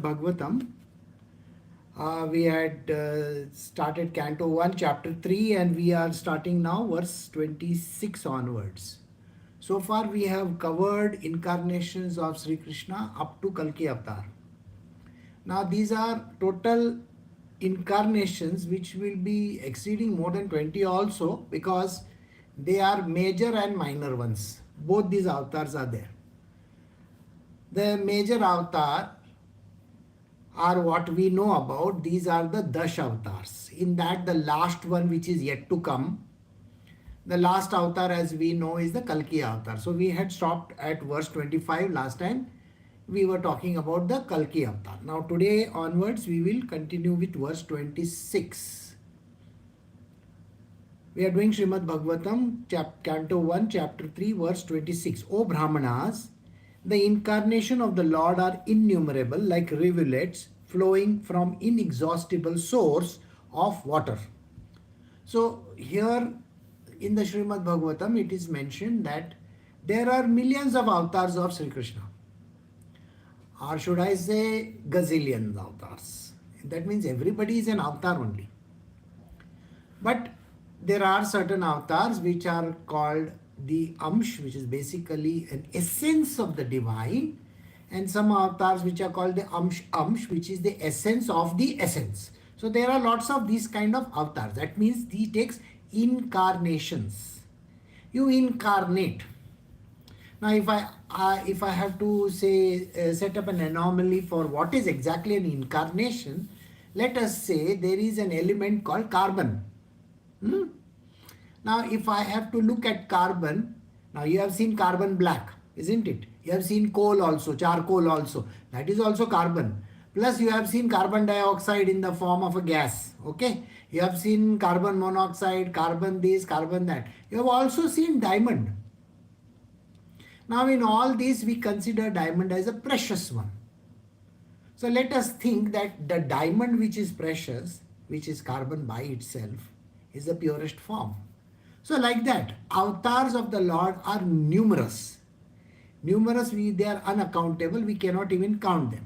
Bhagavatam. We had started Canto 1, Chapter 3, and we are starting now verse 26 onwards. So far, we have covered incarnations of Sri Krishna up to Kalki Avatar. Now, these are total incarnations which will be exceeding more than 20 also, because they are major and minor ones. Both these avatars are there. The major avatar are what we know about. These are the Dash avatars. In that, the last one which is yet to come, the last avatar as we know is the Kalki avatar. So we had stopped at verse 25 last time. We were talking about the Kalki avatar. Now today onwards we will continue with verse 26. We are doing Srimad Bhagavatam Canto 1 Chapter 3 verse 26. O Brahmanas, the incarnation of the Lord are innumerable, like rivulets flowing from inexhaustible source of water. So here in the Srimad Bhagavatam it is mentioned that there are millions of avatars of Sri Krishna. Or should I say gazillion avatars. That means everybody is an avatar only. But there are certain avatars which are called the Amsh, which is basically an essence of the divine, and some avatars which are called the Amsh, which is the essence of the essence. So there are lots of these kind of avatars. That means he takes incarnations. You incarnate. Now if I have to say set up an anomaly for what is exactly an incarnation, let us say there is an element called carbon. Now if I have to look at carbon, now you have seen carbon black, isn't it? You have seen coal also, charcoal also, that is also carbon. Plus you have seen carbon dioxide in the form of a gas, okay? You have seen carbon monoxide, carbon this, carbon that. You have also seen diamond. Now in all these we consider diamond as a precious one. So let us think that the diamond which is precious, which is carbon by itself, is the purest form. So like that, avatars of the Lord are numerous. Numerous, they are unaccountable, we cannot even count them.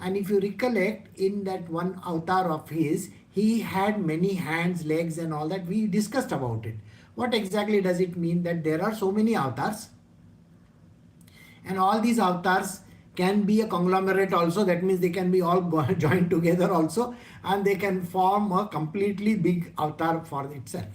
And if you recollect, in that one avatar of his, he had many hands, legs and all that. We discussed about it. What exactly does it mean that there are so many avatars? And all these avatars can be a conglomerate also. That means they can be all joined together also, and they can form a completely big avatar for itself.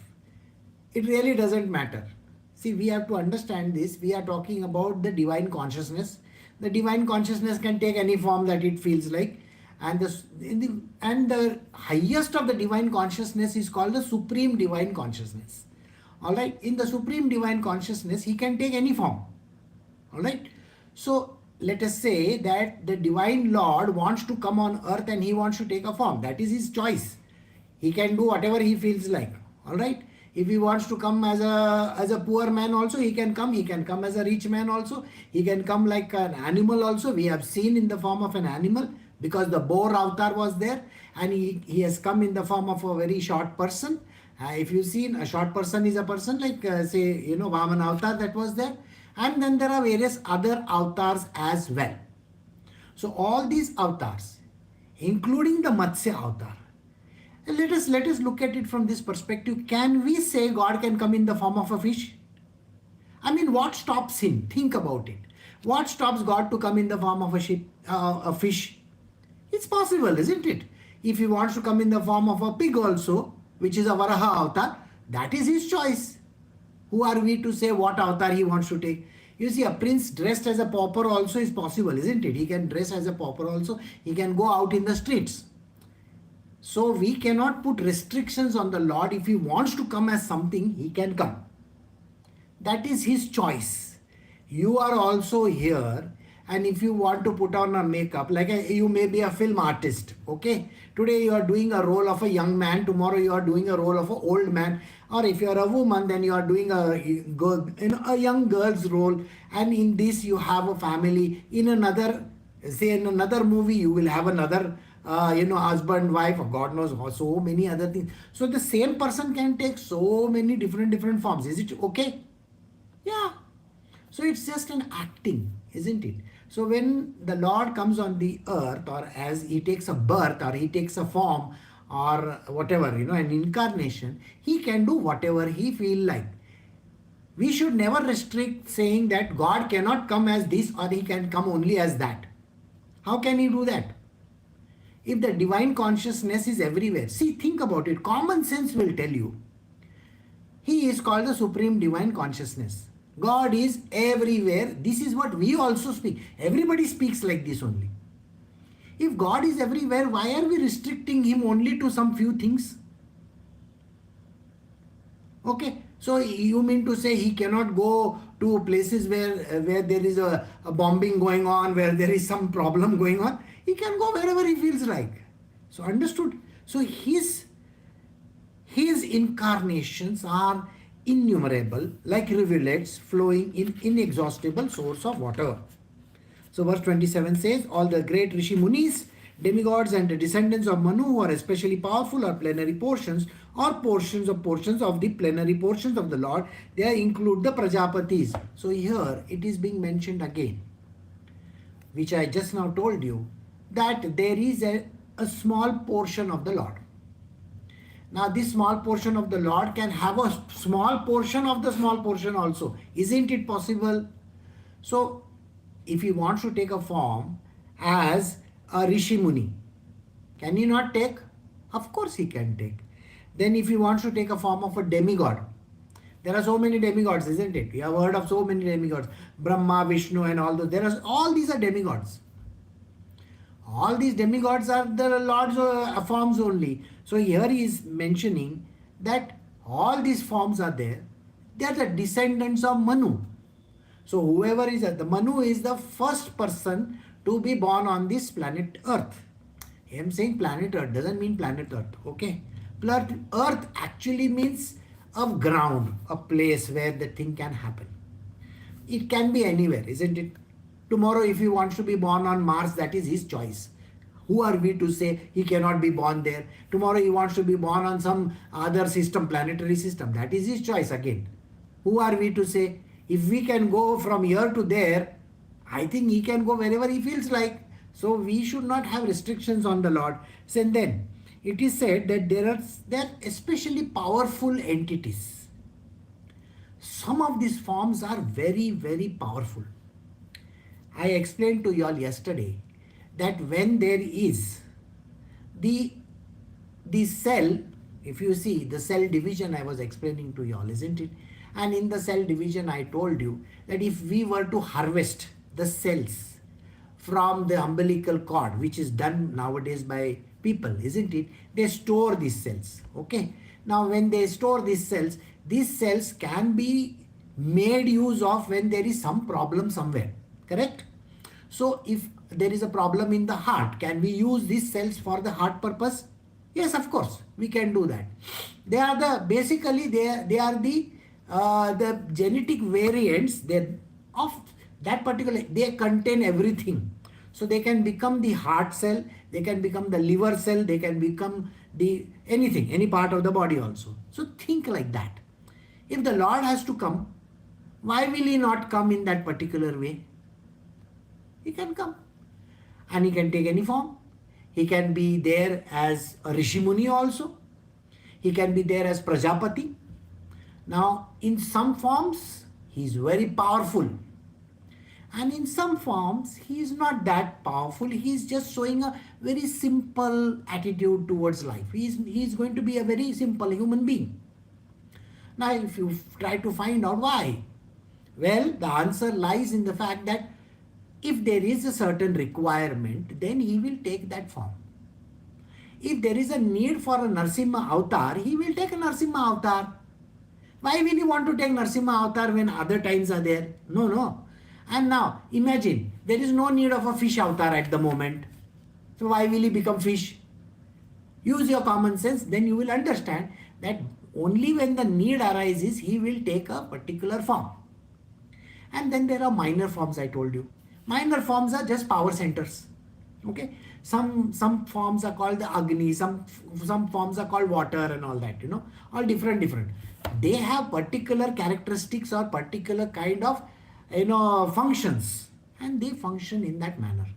It really doesn't matter. See, we have to understand this. We are talking about the divine consciousness. The divine consciousness can take any form that it feels like. And the highest of the divine consciousness is called the supreme divine consciousness. Alright, in the supreme divine consciousness, he can take any form. Alright, so let us say that the divine Lord wants to come on earth and he wants to take a form. That is his choice. He can do whatever he feels like. Alright, if he wants to come as a poor man also, he can come. He can come as a rich man also. He can come like an animal also. We have seen in the form of an animal, because the boar avatar was there, and he has come in the form of a very short person. If you've seen, a short person is a person like say, Vaman avatar that was there. And then there are various other avatars as well. So all these avatars, including the Matsya avatar, let us look at it from this perspective. Can we say God can come in the form of a fish? I mean, what stops him? Think about it. What stops God to come in the form of a fish? It's possible, isn't it? If he wants to come in the form of a pig also, which is a Varaha avatar, that is his choice. Who are we to say what avatar he wants to take? You see, a prince dressed as a pauper also is possible, isn't it? He can dress as a pauper also. He can go out in the streets. So we cannot put restrictions on the Lord. If he wants to come as something, he can come. That is his choice. You are also here, and if you want to put on a makeup, like you may be a film artist, okay? Today you are doing a role of a young man, tomorrow you are doing a role of an old man, or if you are a woman, then you are doing a young girl's role, and in this you have a family. In another movie, you will have another husband, wife, or God knows so many other things. So the same person can take so many different forms. Is it okay? Yeah. So it's just an acting, isn't it? So when the Lord comes on the earth, or as he takes a birth, or he takes a form, or whatever, an incarnation, he can do whatever he feel like. We should never restrict saying that God cannot come as this or he can come only as that. How can he do that? If the divine consciousness is everywhere, see, think about it. Common sense will tell you. He is called the Supreme Divine Consciousness. God is everywhere. This is what we also speak. Everybody speaks like this only. If God is everywhere, why are we restricting him only to some few things? Okay, so you mean to say he cannot go to places where there is a bombing going on, where there is some problem going on? He can go wherever he feels like. So understood? So his incarnations are innumerable, like rivulets flowing in inexhaustible source of water. So verse 27 says, all the great Rishi Munis, demigods and the descendants of Manu who are especially powerful are plenary portions or portions of the plenary portions of the Lord. They include the Prajapatis. So here it is being mentioned again, which I just now told you, that there is a small portion of the Lord. Now this small portion of the Lord can have a small portion of the small portion also. Isn't it possible? So if he wants to take a form as a Rishi Muni, can he not take? Of course he can take. Then if he wants to take a form of a demigod, there are so many demigods, isn't it? You have heard of so many demigods. Brahma, Vishnu and all those. All these are demigods. All these demigods are the Lord's forms only. So here he is mentioning that all these forms are there. They are the descendants of Manu. So whoever is the Manu is the first person to be born on this planet Earth. I am saying planet Earth doesn't mean planet Earth. Okay. Earth actually means a ground, a place where the thing can happen. It can be anywhere, isn't it? Tomorrow if he wants to be born on Mars, that is his choice. Who are we to say he cannot be born there? Tomorrow he wants to be born on some other system, planetary system. That is his choice again. Who are we to say? If we can go from here to there, I think he can go wherever he feels like. So we should not have restrictions on the Lord. So then it is said that there are especially powerful entities. Some of these forms are very, very powerful. I explained to you all yesterday that when there is the cell, if you see the cell division, I was explaining to you all, isn't it? And in the cell division, I told you that if we were to harvest the cells from the umbilical cord, which is done nowadays by people, isn't it? They store these cells. Okay. Now, when they store these cells can be made use of when there is some problem somewhere. Correct? So, if there is a problem in the heart, can we use these cells for the heart purpose? Yes, of course, we can do that. They are the genetic variants of that particular, they contain everything. So they can become the heart cell, they can become the liver cell, they can become anything, any part of the body also. So think like that. If the Lord has to come, why will he not come in that particular way? He can come. And he can take any form. He can be there as a Rishi Muni also. He can be there as Prajapati. Now, in some forms, he is very powerful. And in some forms, he is not that powerful. He is just showing a very simple attitude towards life. He is going to be a very simple human being. Now, if you try to find out why, well, the answer lies in the fact that if there is a certain requirement, then he will take that form. If there is a need for a Narsimha avatar, he will take a Narsimha avatar. Why will he want to take Narsimha avatar when other times are there? No. And now, imagine, there is no need of a fish avatar at the moment. So why will he become fish? Use your common sense, then you will understand that only when the need arises, he will take a particular form. And then there are minor forms, I told you. Minor forms are just power centers. Okay. Some forms are called the Agni, some forms are called water and all that, all different. They have particular characteristics or particular kind of, functions. and they function in that manner.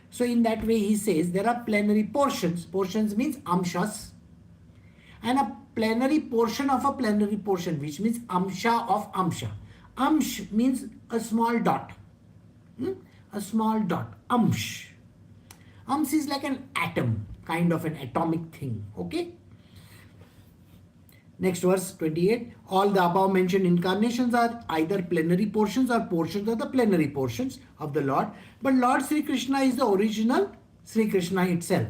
So in that way he says there are plenary portions. Portions means amshas, and a plenary portion of a plenary portion, which means amsha of amsha. Amsh means a small dot. A small dot. Amsh. Amsh is like an atom, kind of an atomic thing. Okay? Next verse 28. All the above mentioned incarnations are either plenary portions or portions of the plenary portions of the Lord. But Lord Sri Krishna is the original Sri Krishna itself.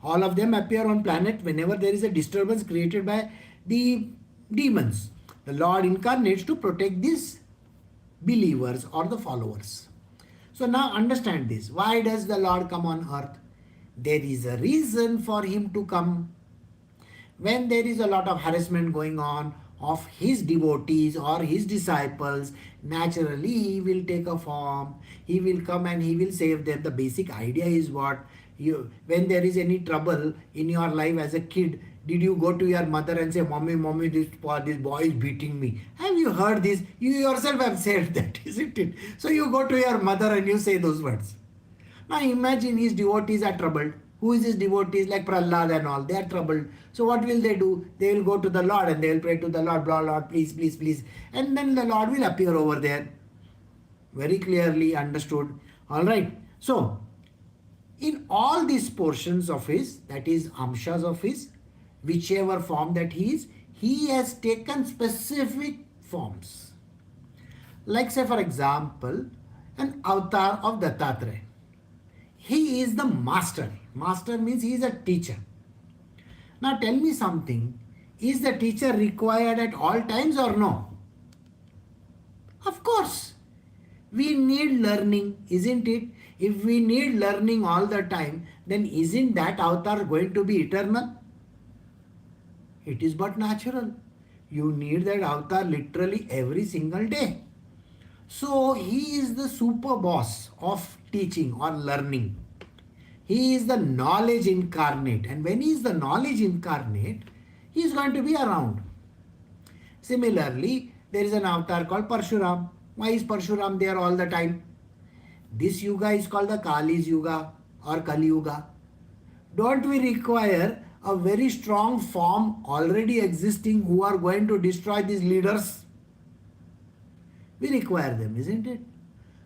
All of them appear on planet whenever there is a disturbance created by the demons. The Lord incarnates to protect these believers or the followers. So now understand this. Why does the Lord come on earth? There is a reason for him to come. When there is a lot of harassment going on of his devotees or his disciples, naturally he will take a form. He will come and he will save them. The basic idea is what? When there is any trouble in your life as a kid, did you go to your mother and say, Mommy, this boy is beating me? Have you heard this? You yourself have said that, isn't it? So you go to your mother and you say those words. Now imagine his devotees are troubled. Who is his devotees? Like Prahlad and all. They are troubled. So what will they do? They will go to the Lord and they will pray to the Lord, Lord, please, please, please. And then the Lord will appear over there. Very clearly understood. Alright. So, in all these portions of his, that is amshas of his, whichever form that he has taken specific forms. Like say for example, an avatar of Dattatreya. He is the master. Master means he is a teacher. Now tell me something. Is the teacher required at all times or no? Of course. We need learning, isn't it? If we need learning all the time, then isn't that avatar going to be eternal? It is but natural. You need that avatar literally every single day. So he is the super boss of teaching or learning. He is the knowledge incarnate. And when he is the knowledge incarnate, he is going to be around. Similarly, there is an avatar called Parshuram. Why is Parshuram there all the time? This yuga is called the Kali's Yuga or Kali Yuga. Don't we require a very strong form already existing who are going to destroy these leaders? We require them, isn't it?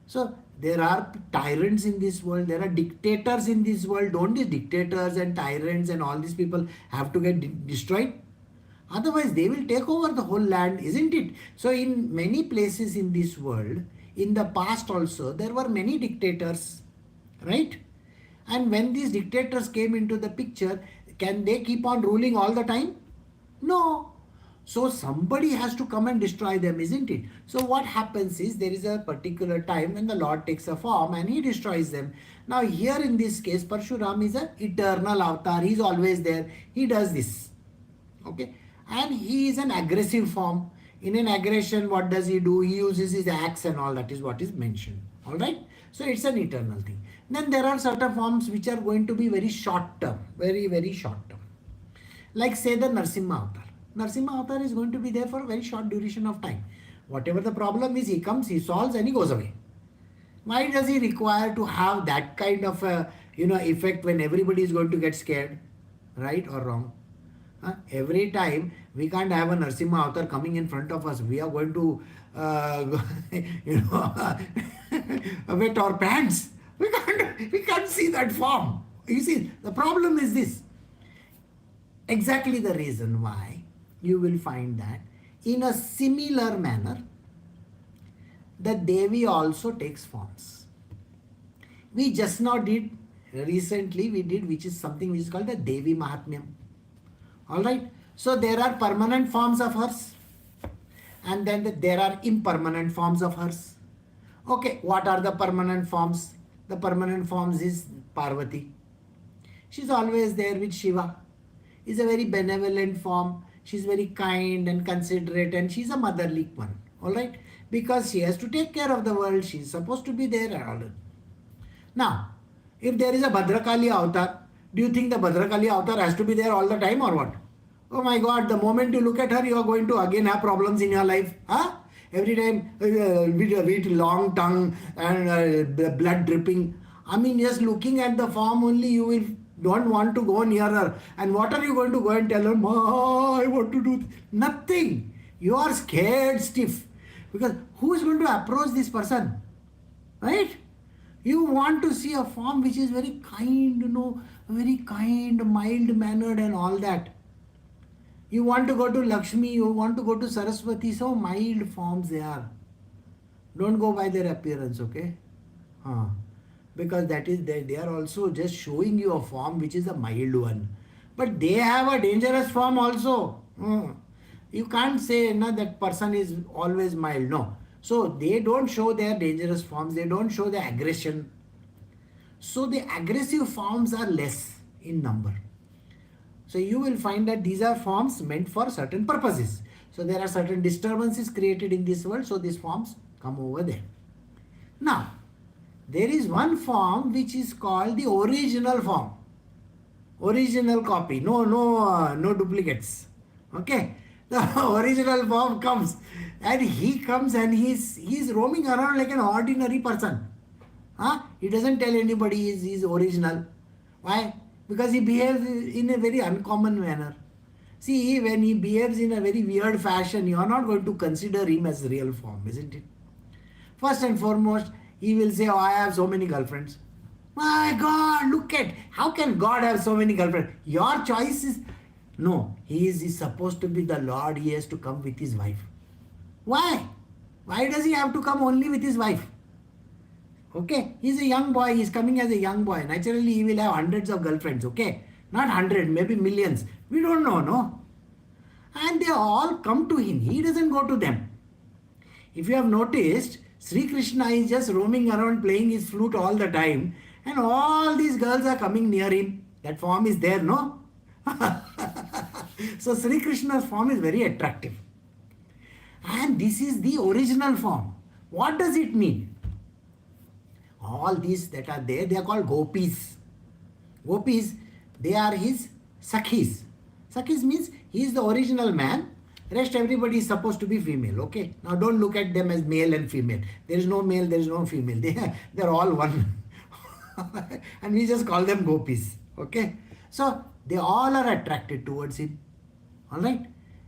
So there are tyrants in this world, there are dictators in this world. Don't these dictators and tyrants and all these people have to get destroyed? Otherwise they will take over the whole land, isn't it? So in many places in this world, in the past also, there were many dictators, right? And when these dictators came into the picture, can they keep on ruling all the time? No. So somebody has to come and destroy them, isn't it? So what happens is there is a particular time when the Lord takes a form and he destroys them. Now here in this case, Parshuram is an eternal avatar. He is always there. He does this. Okay. And he is an aggressive form. In an aggression, what does he do? He uses his axe and all. That is what is mentioned. Alright. So it's an eternal thing. Then there are certain forms which are going to be very short term. Very, very short term. Like say the Narsimha avatar. Narsimha avatar is going to be there for a very short duration of time. Whatever the problem is, he comes, he solves and he goes away. Why does he require to have that kind of a effect when everybody is going to get scared? Right or wrong? Every time we can't have a Narsimha avatar coming in front of us. We are going to wet our pants. We can't see that form. You see, the problem is this. Exactly the reason why you will find that in a similar manner, the Devi also takes forms. We just now did, recently we did, which is something which is called the Devi Mahatmyam. Alright, so there are permanent forms of hers and then there are impermanent forms of hers. Okay, what are the permanent forms? The permanent forms is Parvati. She's always there with Shiva. Is a very benevolent form. She's very kind and considerate and she's a motherly one. Alright, because she has to take care of the world. She's supposed to be there. Now, if there is a Bhadrakali avatar, do you think the Bhadrakali avatar has to be there all the time or what? Oh my God, the moment you look at her, you are going to again have problems in your life. every time with long tongue and blood dripping. I mean, just looking at the form only, you will don't want to go nearer. And what are you going to go and tell her? Ma, I want to do nothing. You are scared stiff. Because who is going to approach this person? Right? You want to see a form which is very kind, very kind, mild mannered and all that. You want to go to Lakshmi, you want to go to Saraswati, so mild forms they are. Don't go by their appearance, okay? Because that is they are also just showing you a form which is a mild one. But they have a dangerous form also. You can't say that person is always mild. No. So they don't show their dangerous forms. They don't show the aggression. So the aggressive forms are less in number. So you will find that these are forms meant for certain purposes. So there are certain disturbances created in this world. So these forms come over there. Now, there is one form which is called the original form. Original copy. No duplicates. Okay. The original form comes and he comes and he's roaming around like an ordinary person. He doesn't tell anybody he's original. Why? Because he behaves in a very uncommon manner. See, when he behaves in a very weird fashion, you are not going to consider him as real form, isn't it? First and foremost, he will say, I have so many girlfriends. My God, look at, how can God have so many girlfriends? Your choice is, no, he is supposed to be the Lord, he has to come with his wife. Why? Why does he have to come only with his wife? Okay, he's a young boy, he's coming as a young boy. Naturally, he will have hundreds of girlfriends, okay? Not 100, maybe millions. We don't know, no? And they all come to him. He doesn't go to them. If you have noticed, Sri Krishna is just roaming around playing his flute all the time. And all these girls are coming near him. That form is there, no? So Sri Krishna's form is very attractive. And this is the original form. What does it mean? All these that are there, they are called gopis. Gopis, they are his sakhis. Sakhis means he is the original man. Rest everybody is supposed to be female. Okay. Now don't look at them as male and female. There is no male, there is no female. They are all one. And we just call them gopis. Okay. So they all are attracted towards him. Alright.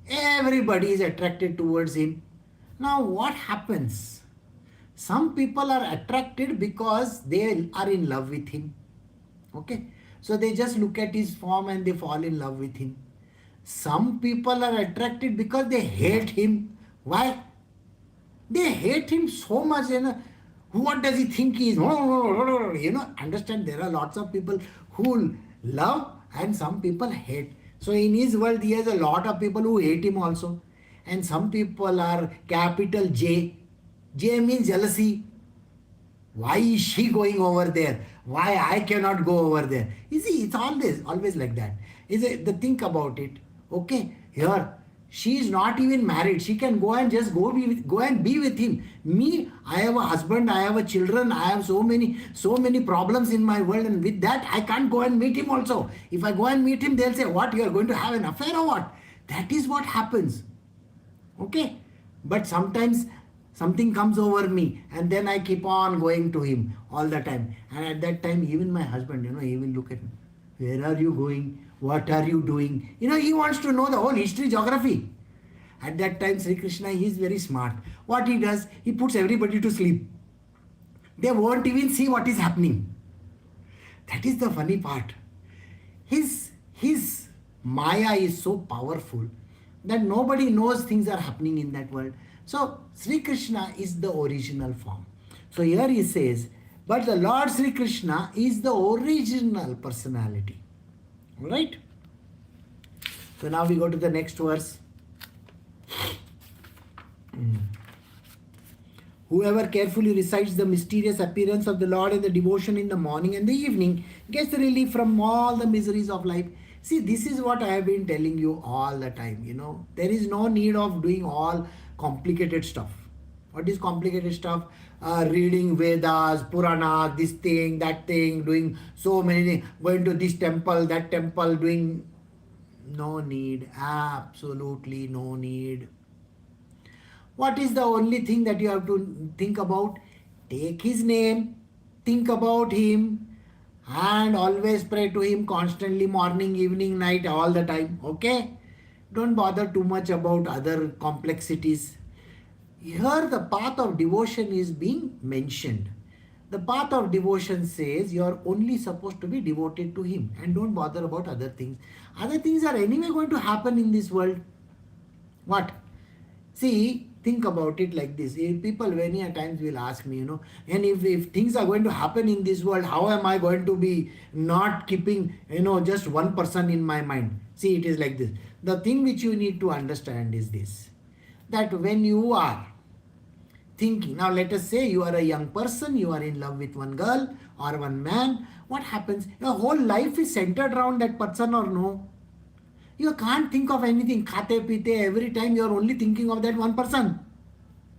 Everybody is attracted towards him. Now what happens? Some people are attracted because they are in love with him. Okay. So they just look at his form and they fall in love with him. Some people are attracted because they hate him. Why? They hate him so much. What does he think he is? Understand, there are lots of people who love and some people hate. So in his world, he has a lot of people who hate him also. And some people are capital J. J means jealousy. Why is she going over there? Why I cannot go over there? You see, it's always like that. Think about it. Okay, here, she is not even married. She can go and just go and be with him. Me, I have a husband, I have a children, I have so many problems in my world, and with that, I can't go and meet him also. If I go and meet him, they'll say, what, you are going to have an affair or what? That is what happens. Okay, but sometimes something comes over me and then I keep on going to him all the time. And at that time, even my husband, he will look at me. Where are you going? What are you doing? He wants to know the whole history, geography. At that time, Sri Krishna, he is very smart. What he does, he puts everybody to sleep. They won't even see what is happening. That is the funny part. His Maya is so powerful that nobody knows things are happening in that world. So, Sri Krishna is the original form. So here he says, but the Lord Sri Krishna is the original personality. Alright? So now we go to the next verse. Whoever carefully recites the mysterious appearance of the Lord and the devotion in the morning and the evening gets relief from all the miseries of life. See, this is what I have been telling you all the time. There is no need of doing all complicated stuff. What is complicated stuff? Reading Vedas, Puranas, this thing, that thing, doing so many things, going to this temple, that temple, doing... No need, absolutely no need. What is the only thing that you have to think about? Take his name, think about him, and always pray to him constantly, morning, evening, night, all the time. Okay? Don't bother too much about other complexities. Here, the path of devotion is being mentioned. The path of devotion says you are only supposed to be devoted to him and don't bother about other things. Other things are anyway going to happen in this world. What? See, think about it like this. People many a times will ask me, and if things are going to happen in this world, how am I going to be not keeping, just one person in my mind? See, it is like this. The thing which you need to understand is this, that when you are thinking, now let us say you are a young person, you are in love with one girl or one man, what happens? Your whole life is centered around that person or no? You can't think of anything. Khate pite, every time you are only thinking of that one person.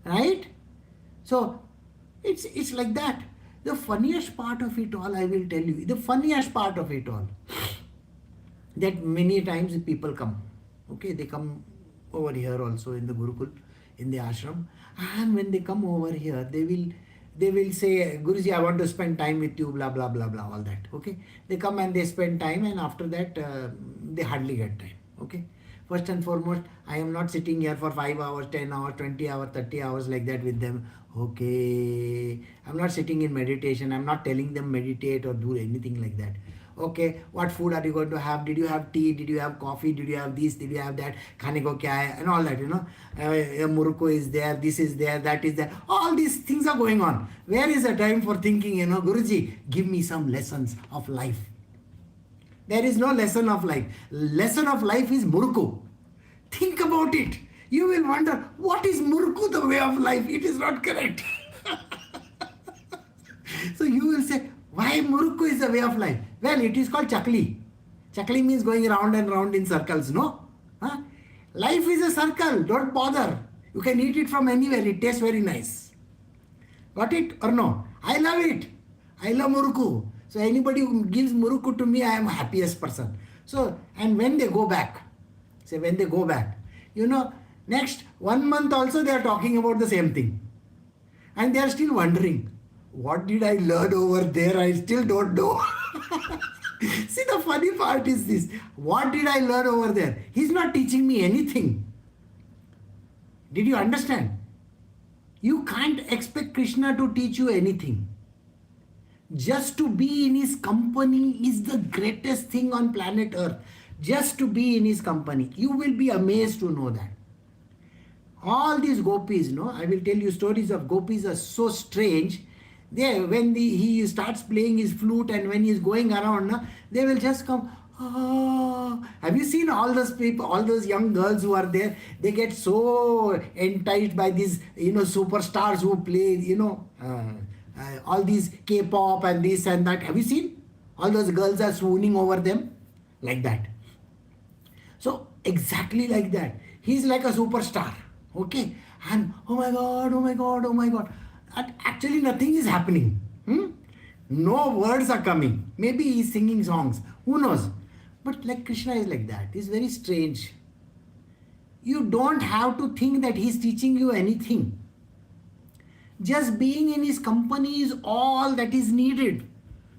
Right? So, it's like that. The funniest part of it all, I will tell you, the funniest part of it all, that many times people come. Okay, they come over here also in the Gurukul, in the ashram. And when they come over here, they will say, Guruji, I want to spend time with you, blah, blah, blah, blah, all that. Okay. They come and they spend time, and after that, they hardly get time. Okay. First and foremost, I am not sitting here for 5 hours, 10 hours, 20 hours, 30 hours like that with them. Okay. I'm not sitting in meditation. I'm not telling them meditate or do anything like that. Okay, what food are you going to have? Did you have tea? Did you have coffee? Did you have this? Did you have that? Khane ko kya hai? And all that, Murukku is there, this is there, that is there. All these things are going on. Where is the time for thinking, Guruji, give me some lessons of life. There is no lesson of life. Lesson of life is Murukku. Think about it. You will wonder, what is Murukku, the way of life? It is not correct. So you will say, why Murukku is the way of life? Well, it is called Chakli. Chakli means going round and round in circles, no? Huh? Life is a circle, don't bother. You can eat it from anywhere, it tastes very nice. Got it or no? I love it. I love Murukku. So anybody who gives Murukku to me, I am happiest person. So, and when they go back, next 1 month also they are talking about the same thing. And they are still wondering, what did I learn over there? I still don't know. See, the funny part is this. What did I learn over there? He's not teaching me anything. Did you understand? You can't expect Krishna to teach you anything. Just to be in his company is the greatest thing on planet Earth. Just to be in his company. You will be amazed to know that. All these gopis, I will tell you stories of gopis are so strange. When he starts playing his flute and when he is going around, they will just come. Oh, have you seen all those people, all those young girls who are there? They get so enticed by these, superstars who play, all these K-pop and this and that. Have you seen? All those girls are swooning over them like that. So exactly like that. He's like a superstar. Okay. And oh my God, oh my God, oh my God. Actually nothing is happening. No words are coming. Maybe he's singing songs. Who knows? But like Krishna is like that. He's very strange. You don't have to think that he's teaching you anything. Just being in his company is all that is needed.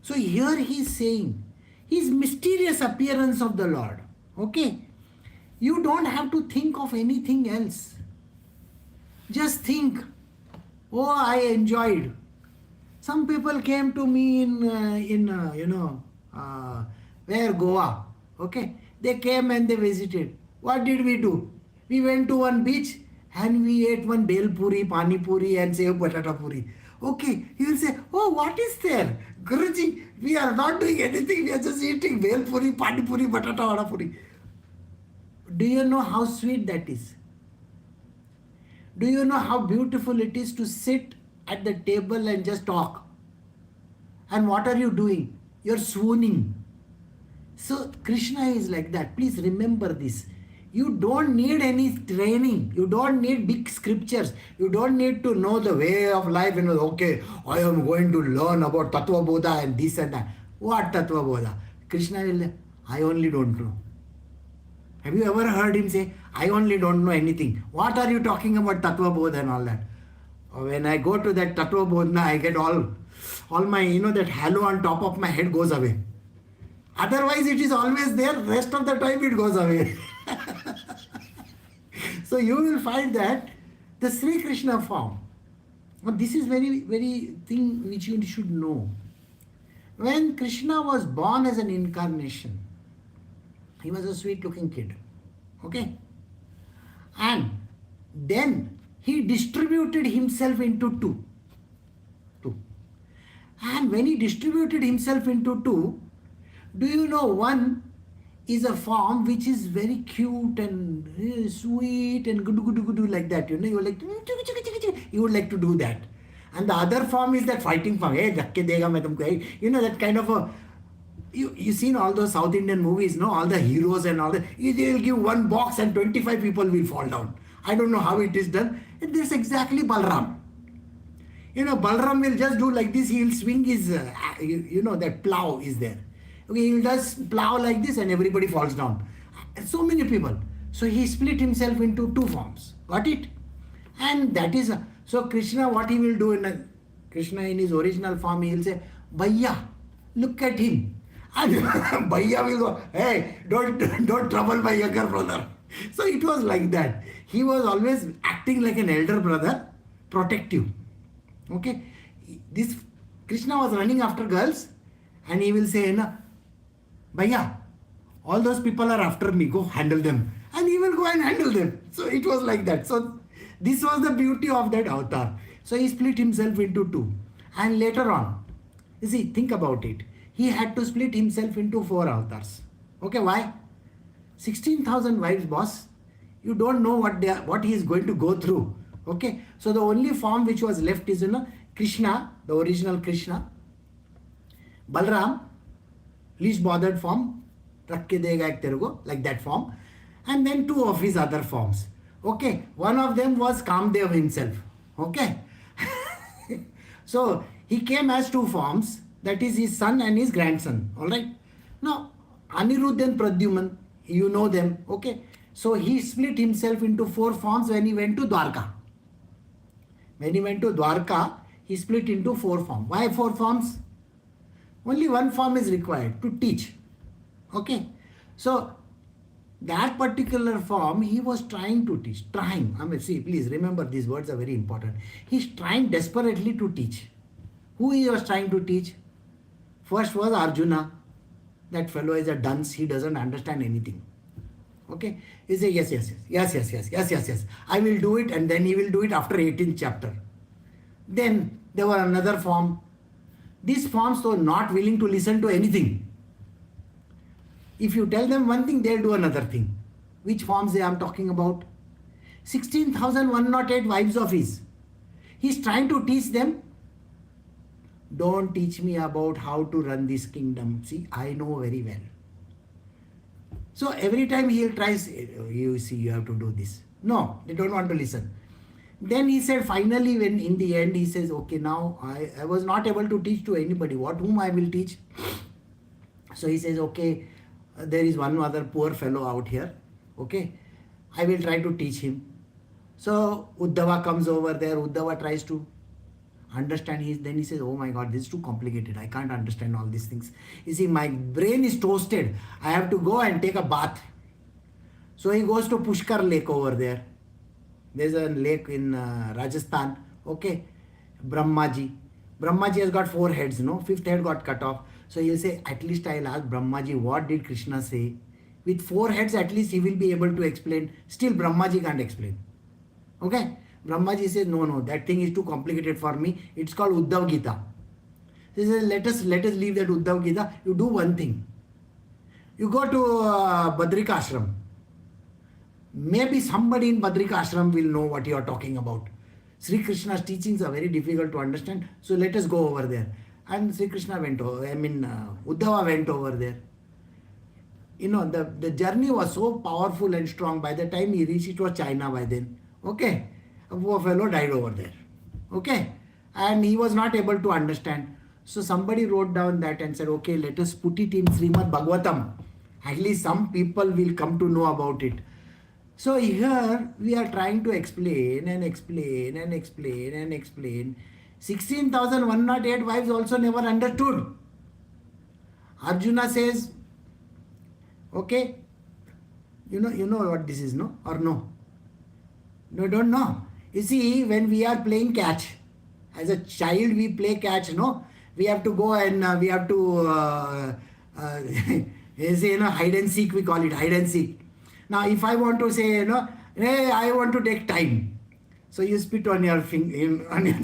So here he's saying, his mysterious appearance of the Lord. Okay? You don't have to think of anything else. Just think, oh, I enjoyed. Some people came to me in Goa. Okay? They came and they visited. What did we do? We went to one beach and we ate one bel puri, pani puri and sev patata puri. Okay, he will say, oh, what is there? Guruji, we are not doing anything. We are just eating bel puri, pani puri, patata vada puri. Do you know how sweet that is? Do you know how beautiful it is to sit at the table and just talk? And what are you doing? You're swooning. So Krishna is like that. Please remember this. You don't need any training. You don't need big scriptures. You don't need to know the way of life. Okay, I am going to learn about Tattva Bodha and this and that. What Tattva Bodha? Krishna will say, I only don't know. Have you ever heard him say, I only don't know anything? What are you talking about Tattva Bodh and all that? When I go to that Tattva Bodh, I get all my, that halo on top of my head goes away. Otherwise, it is always there. Rest of the time, it goes away. So you will find that the Sri Krishna form. But this is very, very thing which you should know. When Krishna was born as an incarnation, he was a sweet looking kid. Okay? And then he distributed himself into two. And when he distributed himself into two, do you know one is a form which is very cute and sweet and gudu like that. You would like to do that. And the other form is that fighting form. Hey, dhakke dega main tumko. That kind of a. You seen all those South Indian movies, no? All the heroes and all that. They will give one box and 25 people will fall down. I don't know how it is done. And this is exactly Balram. Balram will just do like this. He will swing his, that plow is there. Okay, he will just plow like this and everybody falls down. So many people. So he split himself into two forms. Got it? And that is, so Krishna, what he will do Krishna in his original form, he will say, Bhaiya, look at him. And Bhaiya will go, hey, don't trouble my younger brother. So it was like that. He was always acting like an elder brother, protective. Okay? This Krishna was running after girls and he will say, Bhaiya, all those people are after me, go handle them. And he will go and handle them. So it was like that. So this was the beauty of that avatar. So he split himself into two. And later on, you see, think about it. He had to split himself into 4 avatars. Okay, why? 16,000 wives, boss. You don't know what he is going to go through. Okay, so the only form which was left is Krishna, the original Krishna. Balram, least bothered form, rakke dega ek terko, like that form. And then 2 of his other forms. Okay, one of them was Kamdev himself. Okay. So he came as 2 forms, that is his son and his grandson. Alright. Now, Anirudh and Pradyuman, you know them. Okay. So he split himself into 4 forms when he went to Dwarka. When he went to Dwarka, he split into 4 forms. Why 4 forms? Only one form is required, to teach. Okay. So that particular form, he was trying to teach. See, please remember, these words are very important. He's trying desperately to teach. Who he was trying to teach? First was Arjuna. That fellow is a dunce. He doesn't understand anything. Okay. He said, yes. I will do it, and then he will do it after 18th chapter. Then there were another form. These forms were not willing to listen to anything. If you tell them one thing, they'll do another thing. Which forms I am talking about? 16,108 wives of his. He's trying to teach them. Don't teach me about how to run this kingdom. See, I know very well. So every time he'll try, you see, you have to do this. No, they don't want to listen. Then he said, finally, when in the end, he says, okay, now I was not able to teach to anybody. Whom I will teach? So he says, okay, there is one other poor fellow out here. Okay, I will try to teach him. So Uddhava comes over there. Uddhava tries to understand. Then he says, oh my God, this is too complicated. I can't understand all these things. You see, my brain is toasted. I have to go and take a bath. So he goes to Pushkar Lake over there. There's a lake in Rajasthan. Okay, Brahmaji. Brahmaji has got 4 heads, no? 5th head got cut off. So he'll say, at least I'll ask Brahmaji, what did Krishna say? With 4 heads, at least he will be able to explain. Still, Brahmaji can't explain. Okay? Brahmaji says, no, that thing is too complicated for me. It's called Uddhav Gita. He says, let us leave that Uddhav Gita. You do one thing. You go to Badrika Ashram. Maybe somebody in Badrika Ashram will know what you are talking about. Sri Krishna's teachings are very difficult to understand. So let us go over there. And Sri Krishna went over, Uddhava went over there. The journey was so powerful and strong. By the time he reached, it was China by then. Okay. A poor fellow died over there. Okay. And he was not able to understand. So somebody wrote down that and said, okay, let us put it in Srimad Bhagavatam At least some people will come to know about it. So here we are trying to explain and explain and explain and explain. 16,108 wives also never understood. Arjuna says, okay, you know what this is, no? Or no? No, don't know. You see, when we are playing catch, as a child we play catch, no? We have to go and we have to, say, hide and seek, we call it, hide and seek. Now, if I want to say, hey, I want to take time. So you spit on your finger, on your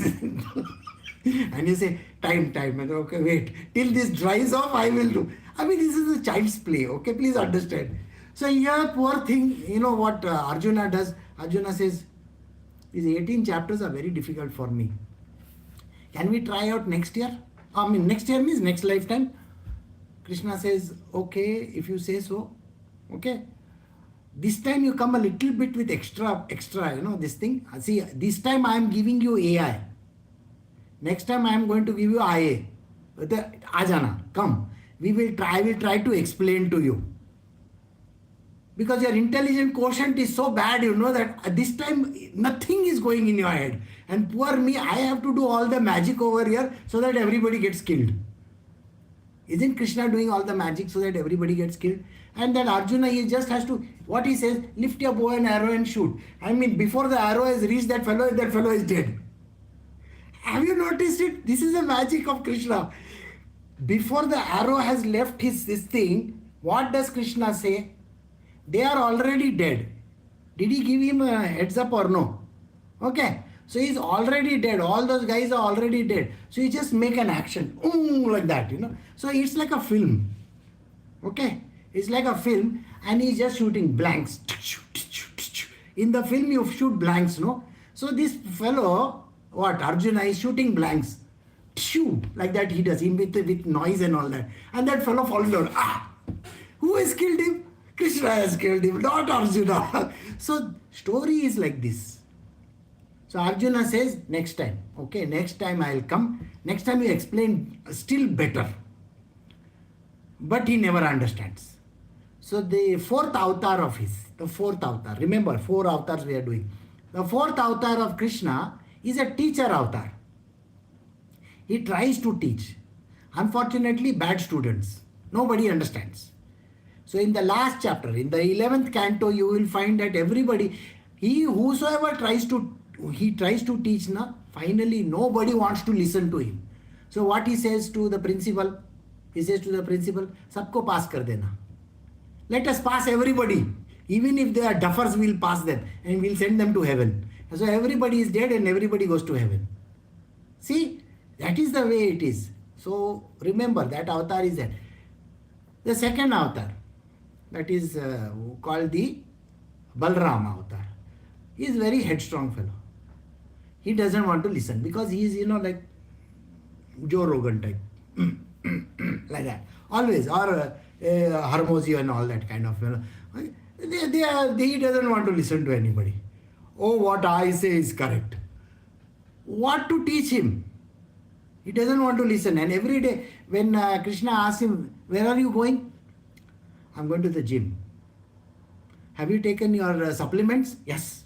and you say, time. And okay, wait, till this dries off, I will do. I mean, this is a child's play, okay? Please understand. So here, poor thing, what Arjuna does? Arjuna says, these 18 chapters are very difficult for me. Can we try out next year? I mean, next year means next lifetime. Krishna says, okay, if you say so, okay. This time you come a little bit with extra, this thing. See, this time I am giving you AI. Next time I am going to give you IA. Ajana, come. I will try to explain to you. Because your intelligent quotient is so bad, that at this time nothing is going in your head. And poor me, I have to do all the magic over here so that everybody gets killed. Isn't Krishna doing all the magic so that everybody gets killed? And then Arjuna, he just has to, what he says, lift your bow and arrow and shoot. I mean, before the arrow has reached that fellow is dead. Have you noticed it? This is the magic of Krishna. Before the arrow has left this thing, what does Krishna say? They are already dead. Did he give him a heads up or no? Okay. So he's already dead. All those guys are already dead. So you just make an action. Like that, So it's like a film. Okay. It's like a film and he's just shooting blanks. In the film you shoot blanks, no? So this fellow, Arjuna is shooting blanks. Like that he does, with noise and all that. And that fellow falls down. Who has killed him? Krishna has killed him, not Arjuna. So story is like this. So Arjuna says, next time. Okay, next time I'll come. Next time you explain still better. But he never understands. So the fourth avatar of remember 4 avatars we are doing. The fourth avatar of Krishna is a teacher avatar. He tries to teach. Unfortunately, bad students. Nobody understands. So in the last chapter, in the 11th canto, you will find that everybody, whosoever tries to teach, finally nobody wants to listen to him. So what he says to the principal? He says to the principal, Sabko pass kar dena. Let us pass everybody. Even if they are duffers, we'll pass them and we'll send them to heaven. So everybody is dead and everybody goes to heaven. See, that is the way it is. So remember, that avatar is that. The second avatar, that is called the Balram avatar. He is very headstrong fellow. He doesn't want to listen because he is, like Joe Rogan type. Like that. Always. Or Harmozio and all that kind of fellow. He doesn't want to listen to anybody. Oh, what I say is correct. What to teach him? He doesn't want to listen. And every day when Krishna asks him, where are you going? I'm going to the gym. Have you taken your supplements? Yes.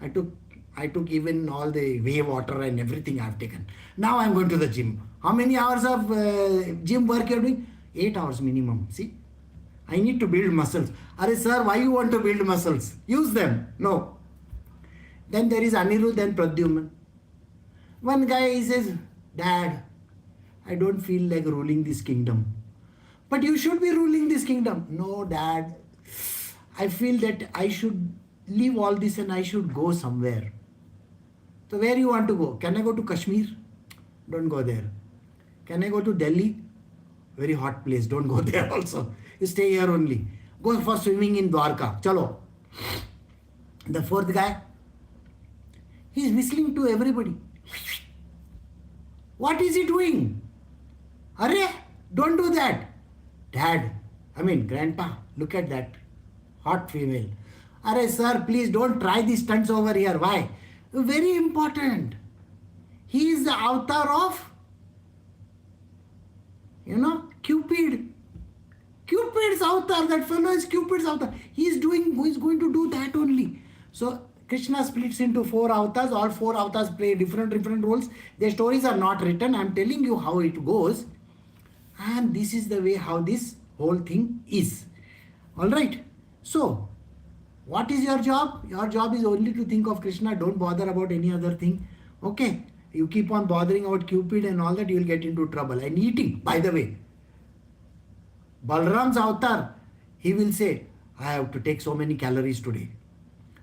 I took even all the whey water and everything I've taken. Now I'm going to the gym. How many hours of gym work you're doing? 8 hours minimum. See? I need to build muscles. Arey sir, why you want to build muscles? Use them. No. Then there is Anirudh and Pradyumna. One guy, he says, Dad, I don't feel like ruling this kingdom. But you should be ruling this kingdom. No, Dad. I feel that I should leave all this and I should go somewhere. So where you want to go? Can I go to Kashmir? Don't go there. Can I go to Delhi? Very hot place. Don't go there also. You stay here only. Go for swimming in Dwarka. Chalo. The fourth guy, he is whistling to everybody. What is he doing? Arey, don't do that. Dad, Grandpa, look at that hot female. Arey sir, please don't try these stunts over here. Why? Very important. He is the avatar of, Cupid. Cupid's avatar, that fellow is Cupid's avatar. He is going to do that only. So Krishna splits into 4 avatars. All 4 avatars play different roles. Their stories are not written. I am telling you how it goes. And this is the way how this whole thing is. Alright. So, what is your job? Your job is only to think of Krishna. Don't bother about any other thing. Okay. You keep on bothering about Cupid and all that, you will get into trouble. And eating, by the way. Balram's avatar, he will say, I have to take so many calories today.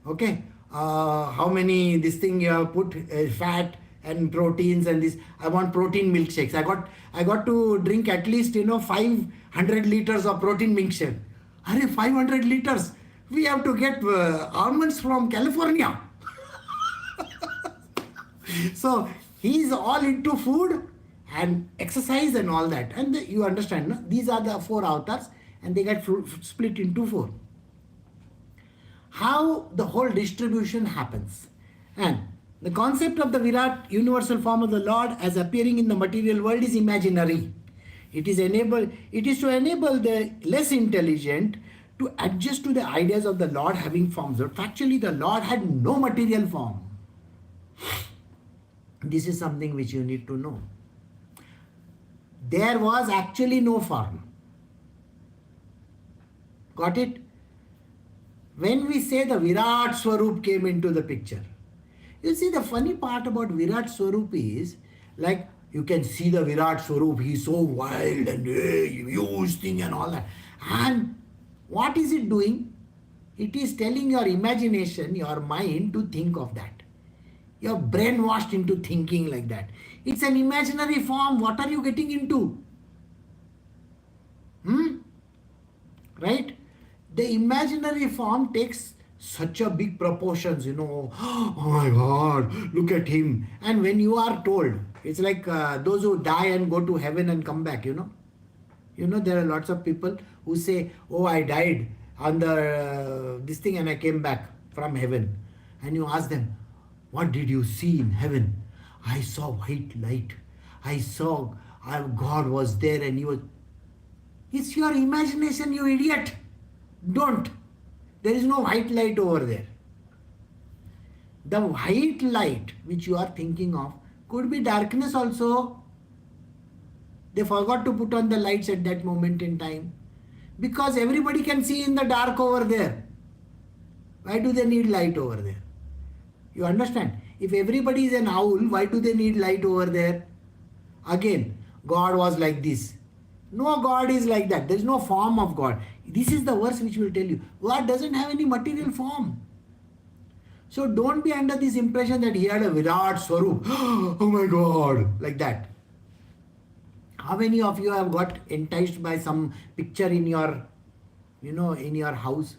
Okay. How many this thing you have put fat and proteins and this. I want protein milkshakes. I got to drink at least 500 liters of protein milkshake. Are 500 liters? We have to get almonds from California. So he is all into food and exercise and all that. And you understand, no? These are the 4 avatars and they get split into 4. How the whole distribution happens. And the concept of the Virat, universal form of the Lord as appearing in the material world is imaginary. It is to enable the less intelligent to adjust to the ideas of the Lord having forms. But factually the Lord had no material form. This is something which you need to know. There was actually no form. Got it? When we say the Virat Swarup came into the picture, you see the funny part about Virat Swarup is, like, you can see the Virat Swarup, he's so wild and huge thing and all that. And what is it doing? It is telling your imagination, your mind to think of that. You're brainwashed into thinking like that. It's an imaginary form. What are you getting into? Right? The imaginary form takes such a big proportions, oh my God, look at him. And when you are told, it's like those who die and go to heaven and come back, there are lots of people who say, oh, I died on this thing and I came back from heaven. And you ask them, what did you see in heaven? I saw white light. I saw God was there and he was... It's your imagination, you idiot. Don't. There is no white light over there. The white light which you are thinking of could be darkness also. They forgot to put on the lights at that moment in time. Because everybody can see in the dark over there. Why do they need light over there? You understand? If everybody is an owl, why do they need light over there? Again, God was like this. No, God is like that. There is no form of God. This is the verse which will tell you. God doesn't have any material form. So don't be under this impression that he had a Virat Swarup. Oh my God. Like that. How many of you have got enticed by some picture in your, in your house?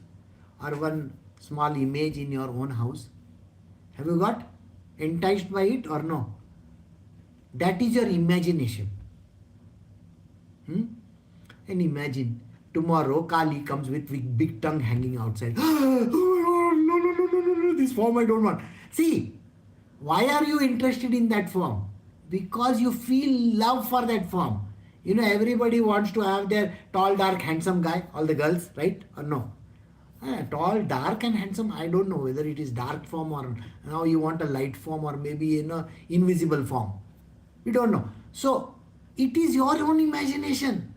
Or one small image in your own house? Have you got enticed by it or no? That is your imagination. And imagine tomorrow Kali comes with big tongue hanging outside. Oh my God, no, this form I don't want. See, why are you interested in that form? Because you feel love for that form. Everybody wants to have their tall, dark, handsome guy, all the girls, right? Or no? Tall, dark and handsome, I don't know whether it is dark form or now you want a light form or maybe invisible form. We don't know. So, it is your own imagination.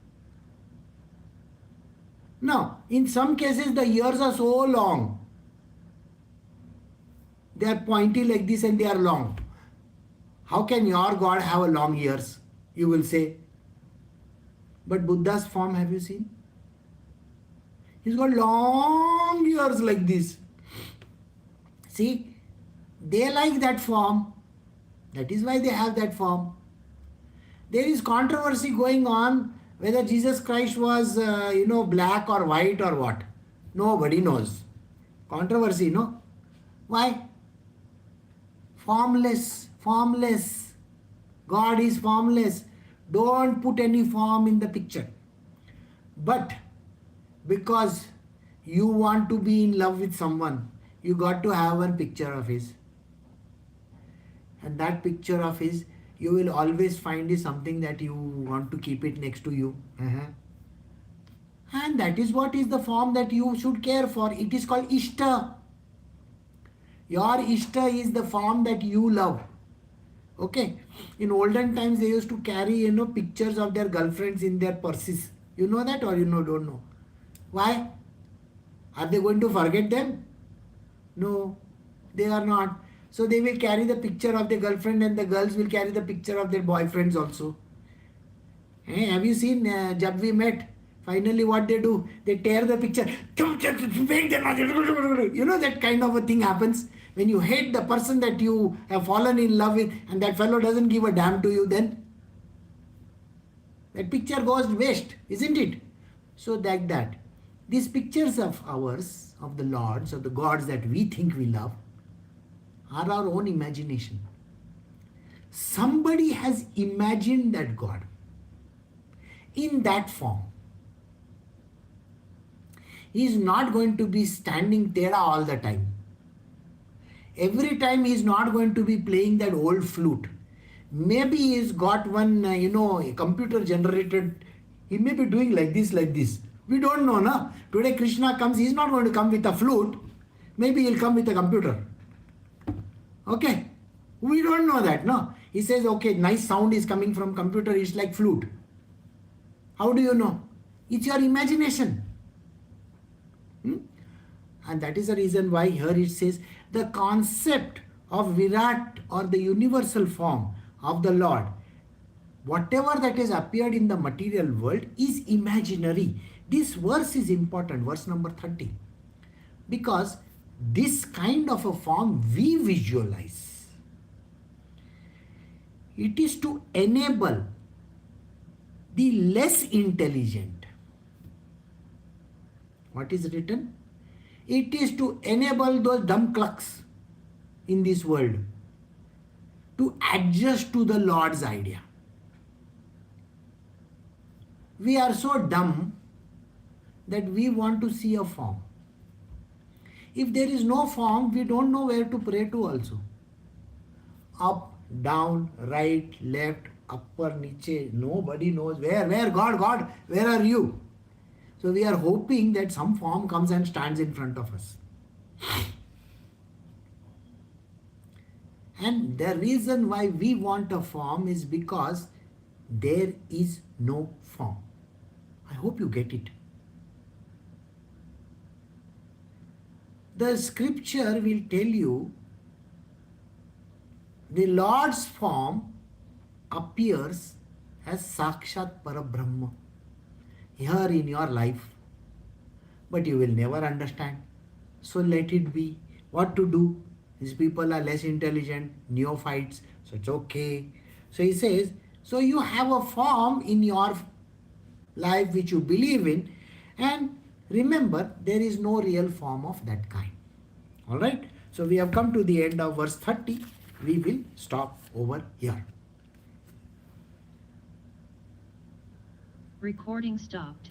Now, in some cases the ears are so long. They are pointy like this and they are long. How can your God have a long ears? You will say. But Buddha's form, have you seen? He's got long ears like this. See, they like that form. That is why they have that form. There is controversy going on whether Jesus Christ was, black or white or what. Nobody knows. Controversy, no? Why? Formless. God is formless. Don't put any form in the picture. But because you want to be in love with someone, you got to have one picture of his. And that picture of his, you will always find is something that you want to keep it next to you. And that is what is the form that you should care for. It is called Ishta. Your Ishta is the form that you love. Okay. In olden times they used to carry, pictures of their girlfriends in their purses. You know that, or don't know? Why? Are they going to forget them? No, they are not. So they will carry the picture of their girlfriend, and the girls will carry the picture of their boyfriends also. Have you seen Jab We Met? Finally what they do? They tear the picture. That kind of a thing happens. When you hate the person that you have fallen in love with, and that fellow doesn't give a damn to you, then that picture goes waste, isn't it? So like that. These pictures of ours, of the Lords, of the gods that we think we love, are our own imagination. Somebody has imagined that God in that form. He is not going to be standing Teda all the time. Every time he is not going to be playing that old flute. Maybe he has got one, a computer generated. He may be doing like this, like this. We don't know, na? Today Krishna comes, he is not going to come with a flute. Maybe he will come with a computer. Okay? We don't know that, no? He says, okay, nice sound is coming from computer, it's like flute. How do you know? It's your imagination. And that is the reason why here it says, the concept of Virat, or the universal form of the Lord, whatever that has appeared in the material world is imaginary. This verse is important, verse number 30. Because this kind of a form we visualize. It is to enable the less intelligent. What is written? It is to enable those dumb clucks in this world to adjust to the Lord's idea. We are so dumb that we want to see a form. If there is no form, we don't know where to pray to also. Up, down, right, left, upper, niche, nobody knows where, God, where are you? So we are hoping that some form comes and stands in front of us. And the reason why we want a form is because there is no form. I hope you get it. The scripture will tell you the Lord's form appears as Sakshat Parabrahma here in your life. But you will never understand. So let it be. What to do? These people are less intelligent, neophytes, so it's okay. So he says, so you have a form in your life which you believe in, and remember, there is no real form of that kind. Alright? So we have come to the end of verse 30. We will stop over here. Recording stopped.